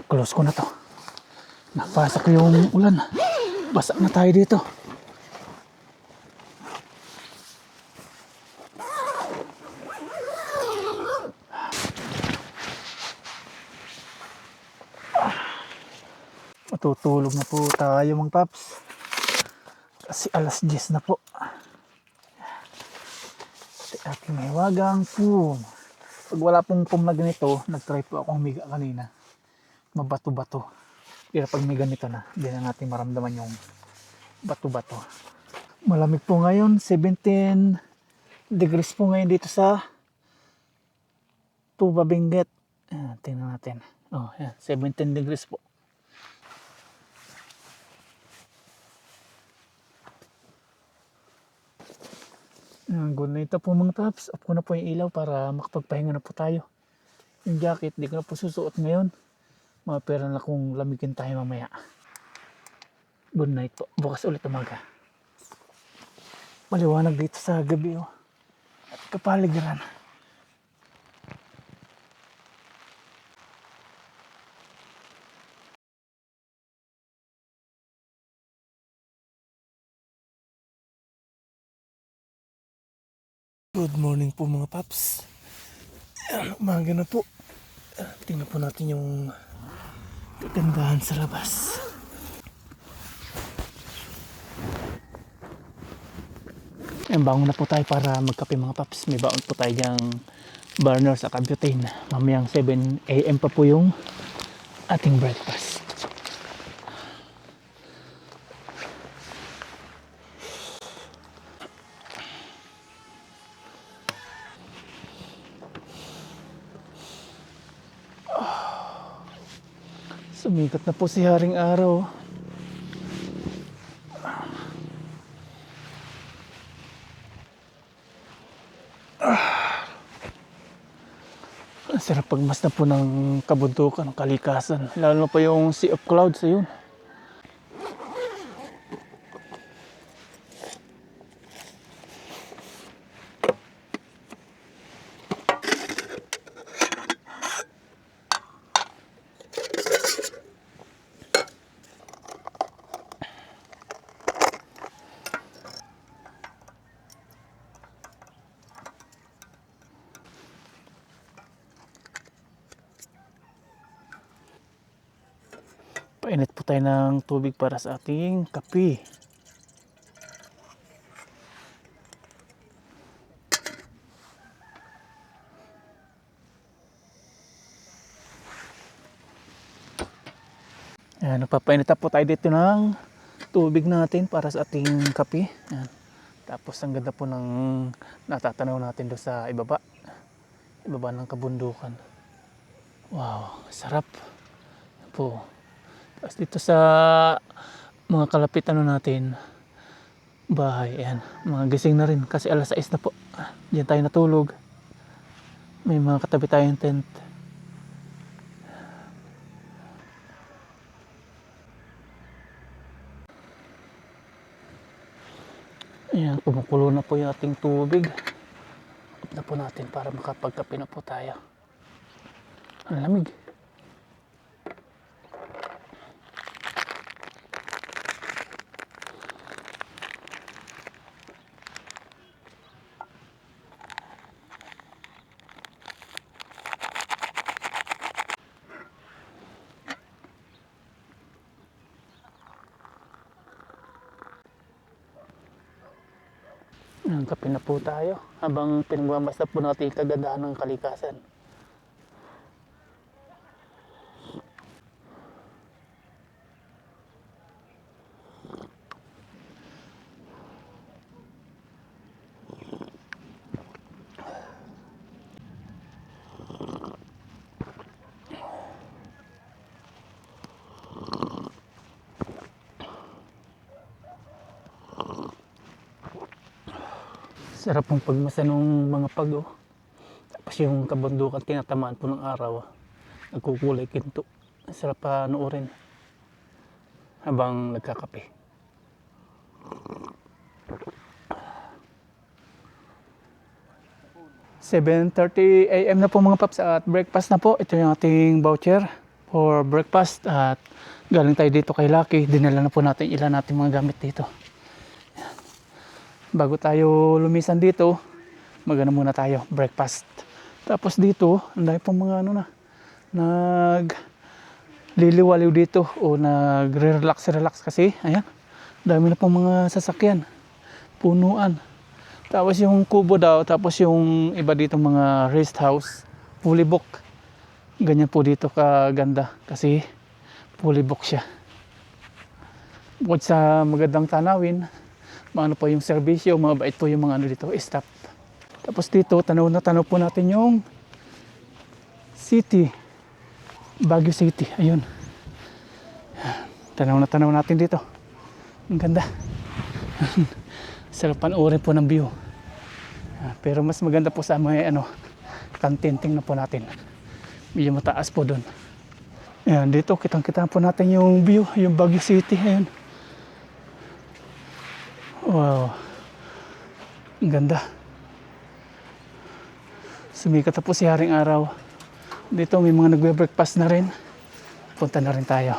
Close ko na to. Napasok yung ulan. Basa na tayo dito. Matutulog na po tayo mga paps. Kasi alas 10 na po. Sa ating may wagang pum. Pag wala pong pum na ganito, nag-try po akong humiga kanina. Mabato-bato. Pero pag may ganito na, hindi na natin maramdaman yung bato-bato. Malamig po ngayon, 17 degrees po ngayon dito sa Tuba Benguet. Tingnan natin. Oh, yan, 17 degrees po. Good night na po mga paps. Off ko na po yung ilaw para makapagpahinga na po tayo. Yung jacket, di ko na po susuot ngayon. Mga pera na kung lamigin tayo mamaya. Good night po. Bukas ulit umaga. Maliwanag dito sa gabi oh. At kapaligiran. Good morning po mga paps. Umaga na po. Tingnan po natin yung kagandahan sa labas. Bangon na po tayo para magkape mga paps. May baon po tayo dyang burner sa butane. Mamayang 7 AM pa po yung ating breakfast. Sumikat na po si Haring Araw. Ang sarap pagmasdan po ng kabundukan, ng kalikasan. Lalo na po yung Sea of Clouds. Ayun. Painit po tayo ng tubig para sa ating kape. Ayan, nagpapainit na po tayo dito ng tubig natin para sa ating kape. Ayan. Tapos ang ganda po ng natatanaw natin doon sa ibaba. Ibaba ng kabundukan. Wow, sarap. Ayan po. Tapos dito sa mga kalapit natin, bahay, ayan, mga gising na rin kasi alas 6 na po. Diyan tayo natulog. May mga katabi tayong tent. Ayan, kumukulo na po yung ating tubig. Up na po natin para makapagkape na po tayo. Ang lamig. Ang kape na po tayo habang pinagmamasdan po natin yung kagandahan ng kalikasan. Sarap pong pagmasa ng mga pago. Tapos yung kabundukan tinatamaan po ng araw. Nagkukulay kinto. Sarap pa noorin habang nagkakape. 7:30 AM na po mga paps at breakfast na po. Ito yung ating voucher for breakfast at galing tayo dito kay Lucky. Dinala na po natin ilan natin mga gamit dito. Yan. Bago tayo lumisan dito, magana muna tayo, breakfast. Tapos dito, ang dami pong mga ano na, liliwaliw dito o nagre-relax kasi. Ayan, dami na pong mga sasakyan, punuan. Tapos yung kubo daw, tapos yung iba dito mga rest house, fully book. Ganyan po dito kaganda kasi fully book siya. Bukod sa magandang tanawin, maano po yung serbisyo, mabait po yung mga ano dito, staff. Tapos dito, tanaw na tanaw po natin yung city, Baguio City. Ayun. Tanaw na tanaw natin dito. Ang ganda. Sarap panoorin po ng view. Pero mas maganda po sa may ano, kantinting na po natin. Medyo mataas po doon. Ayan, dito kitang-kita po natin yung view, yung Baguio City. Ayan. Wow. Ang ganda. Sumikat na po si Haring Araw. Dito may mga nagbe-breakfast na rin. Punta na rin tayo.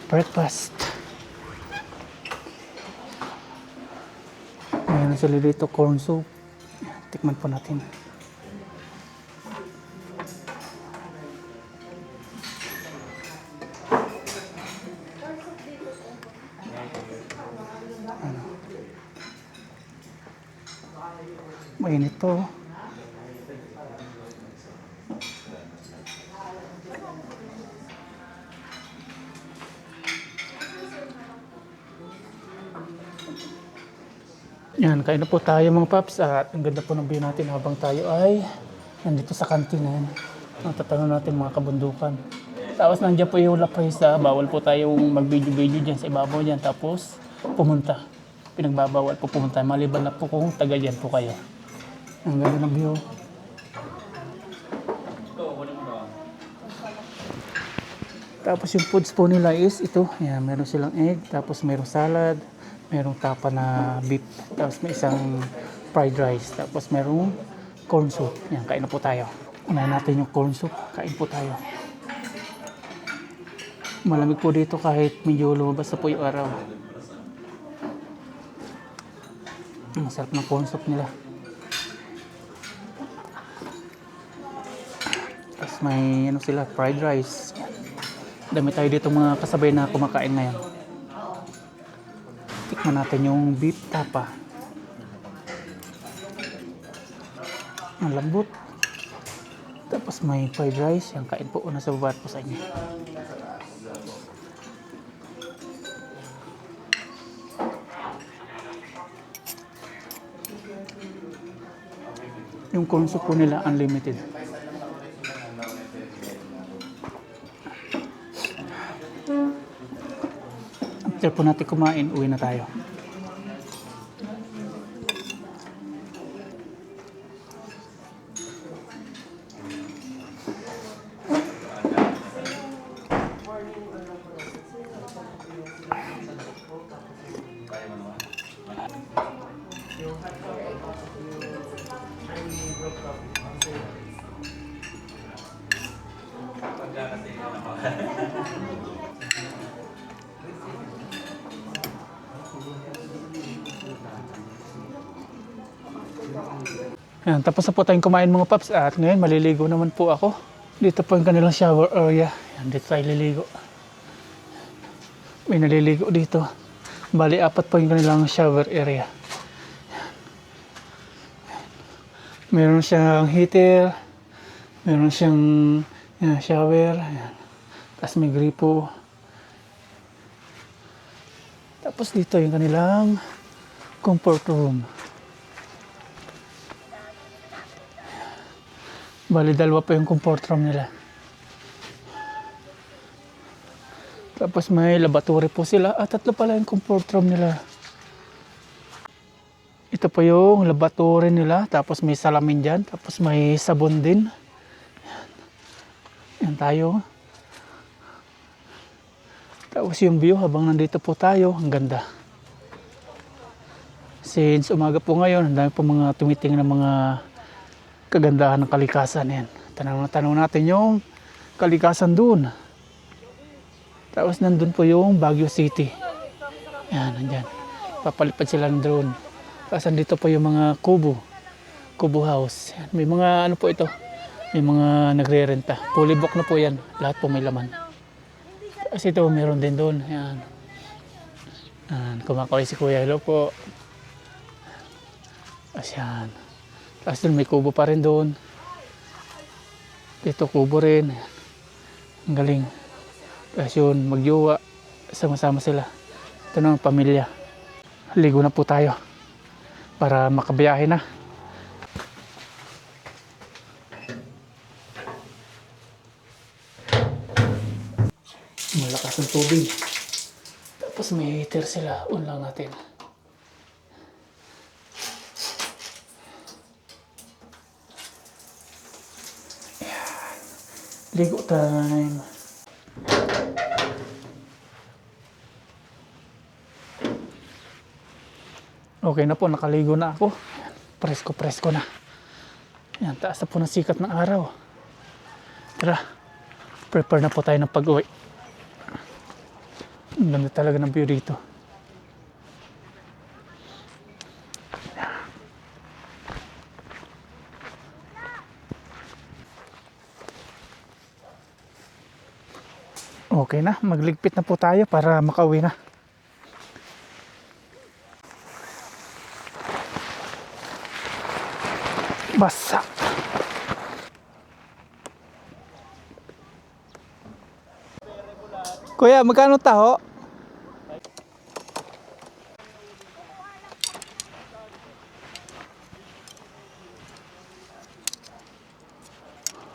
Breakfast. Mayroon sila dito corn soup. Tikman po natin. Ano? Mainit to. Yan, kain na po tayo mga paps at ang ganda po ng view natin habang tayo ay nandito sa kantin na yan. Natatanong natin mga kabundukan. Tapos nandiyan po yung La Presa, bawal po tayong mag-video-video dyan sa ibabaw dyan. Tapos pumunta. Pinagbabawal po pumunta. Maliban na po kung taga dyan po kayo. Ang ganda ng view. Tapos yung foods po nila is ito. Yan, meron silang egg, tapos merong salad. Merong tapa na beef, tapos may isang fried rice, tapos merong corn soup. Yan, kain na po tayo. Unahin natin yung corn soup, kain po tayo. Malamig po dito kahit medyo lumabas na po yung araw. Masarap ng corn soup nila. Tapos may ano sila, fried rice. Dami tayo dito mga kasabay na kumakain ngayon. Tikman natin yung beef tapa. Ang lambot. Tapos may fried rice. Yan, kain po una sa baba po sa inyo. Yung corn soup po nila unlimited. After po natin kumain, uwi na tayo. Ayan, tapos na po tayong kumain mga paps at ngayon maliligo naman po ako. Dito po yung kanilang shower area. Ayan, dito tayo liligo. May naliligo dito. Bali, 4 po yung kanilang shower area. Meron siyang heater. Meron siyang shower. Ayan. Tapos may gripo. Tapos dito yung kanilang comfort room. Bali, 2 pa yung comfort room nila. Tapos may laboratory po sila. At 3 pala yung comfort room nila. Ito po yung laboratory nila. Tapos may salamin dyan. Tapos may sabon din. Yan tayo. Tapos yung view habang nandito po tayo. Ang ganda. Since umaga po ngayon, ang dami po mga tumitingin ng mga kagandahan ng kalikasan. Yan. Tanong natin yung kalikasan dun. Tapos nandun po yung Baguio City. Yan, nandyan. Papalipad sila ng drone. Tapos nandito po yung mga Kubo house. Yan. May mga ano po ito. May mga nagre-renta. Fully book na po yan. Lahat po may laman. Tapos ito meron din doon. Yan. Yan. Kumakaway si Kuya. Hello po. Tapos yan. Tapos doon may kubo pa rin doon. Dito kubo rin. Ang galing. Tapos yun, magjowa. Sama-sama sila. Ito na ang pamilya. Ligo na po tayo. Para makabiyahe na. Malakas ang tubig. Tapos may heater sila. On lang natin. Ayan. Ligo time. Okay na po, nakaligo na ako. Presko na. Ayan, taas na po ng sikat ng araw. Tara, prepare na po tayo ng pag-uwi. Ang ganda talaga ng view dito. Okay na, magligpit na po tayo para makauwi na. Basa. Kuya, magkano taho?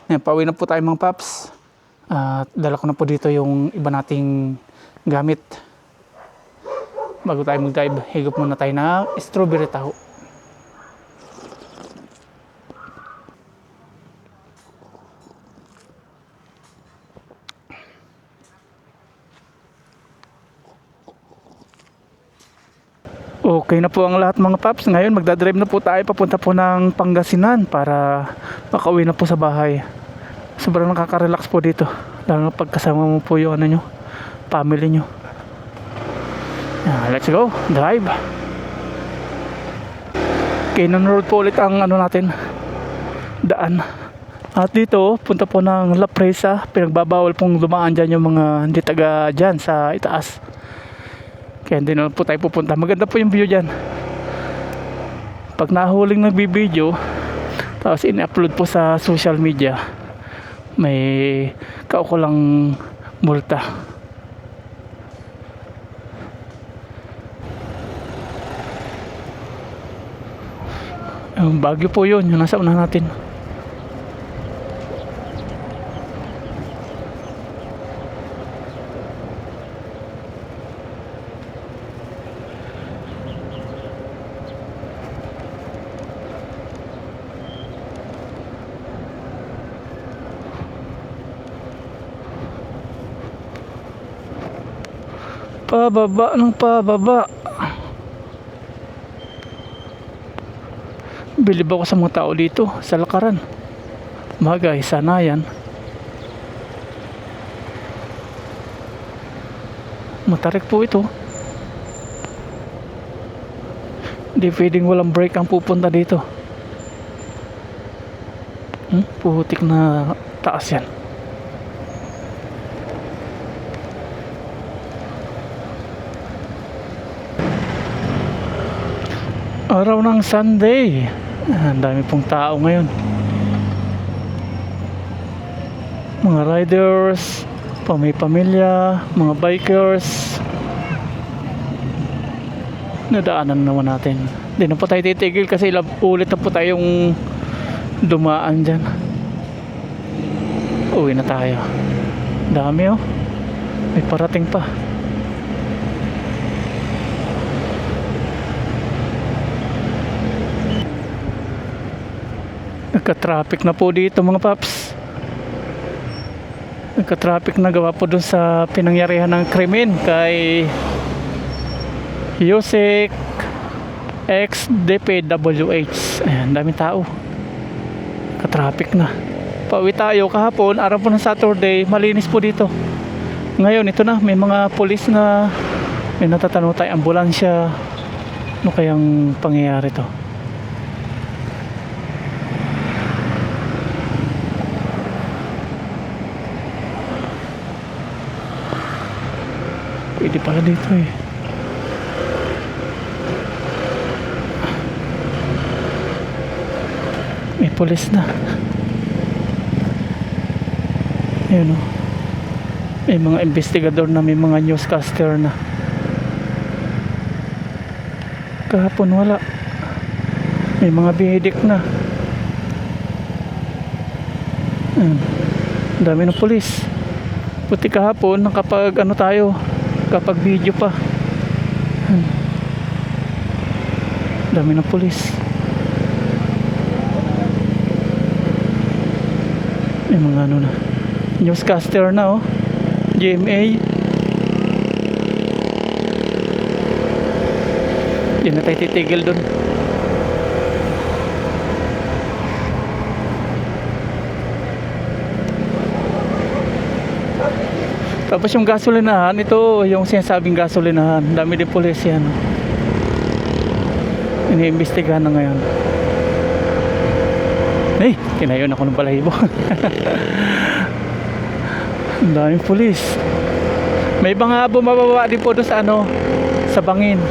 Yan, pauwi na po tayo mga paps. At dala ko na po dito yung iba nating gamit. Bago tayo mag-dive, higop muna tayo na strawberry taho. Okay na po ang lahat mga paps. Ngayon magdadrive na po tayo papunta po ng Pangasinan para makauwi na po sa bahay. Sobrang nakaka-relax po dito. Lalo na pagkasama mo po yung ano nyo, family nyo. Let's go, drive. Cannon Road po ulit ang ano natin, daan. At dito, punta po ng La Presa. Pinagbabawal pong dumaan dyan yung mga hindi taga dyan sa itaas. Kaya hindi na po tayo pupunta. Maganda po yung view dyan. Pag nahuling nagbibideo, tapos in-upload po sa social media, may kaukulang multa. Yung Baguio po yun, yung nasa una natin. Pababa ng pababa. Bilib ako sa mga tao dito sa lakaran. Bagay, sana yan. Matarik po ito. Hindi pwedeng walang break ang pupunta dito. Putik na taas yan. Araw ng Sunday. Ang dami pong tao ngayon. Mga riders, may pamilya, mga bikers. Nadaanan naman natin. Hindi na po tayo titigil kasi ulit na po tayong dumaan dyan. Uwi na tayo. Dami oh. May parating pa. Nagka-traffic na po dito mga paps. Nagka-traffic na gawa po dun sa pinangyarihan ng krimen kay Yusek ex-DPWH. Ayan, daming tao. Ka-traffic na. Pauwi tayo kahapon, araw po ng Saturday, malinis po dito. Ngayon, ito na, may mga pulis na may natatanong tayo, ambulansya. Ano kayang pangyayari to? Pwede pala dito eh. May pulis na. Ayun o. May mga investigador na, may mga newscaster na. Kahapon wala. May mga bihidik na. Ayun. Ang dami ng pulis. Puti kahapon nakapag ano tayo, kapag video pa. Ayun. Ang dami ng pulis. May mga ano na, newscaster na oh. GMA. Diyan na tayo titigil dun. Tapos yung gasolinahan, ito yung sinasabing gasolinahan, dami din pulis yan. Iniimbestigahan na ngayon. Eh, kinayon ako ng balahibo. Ang daming pulis. May mga bumababa din po doon sa ano, sa bangin.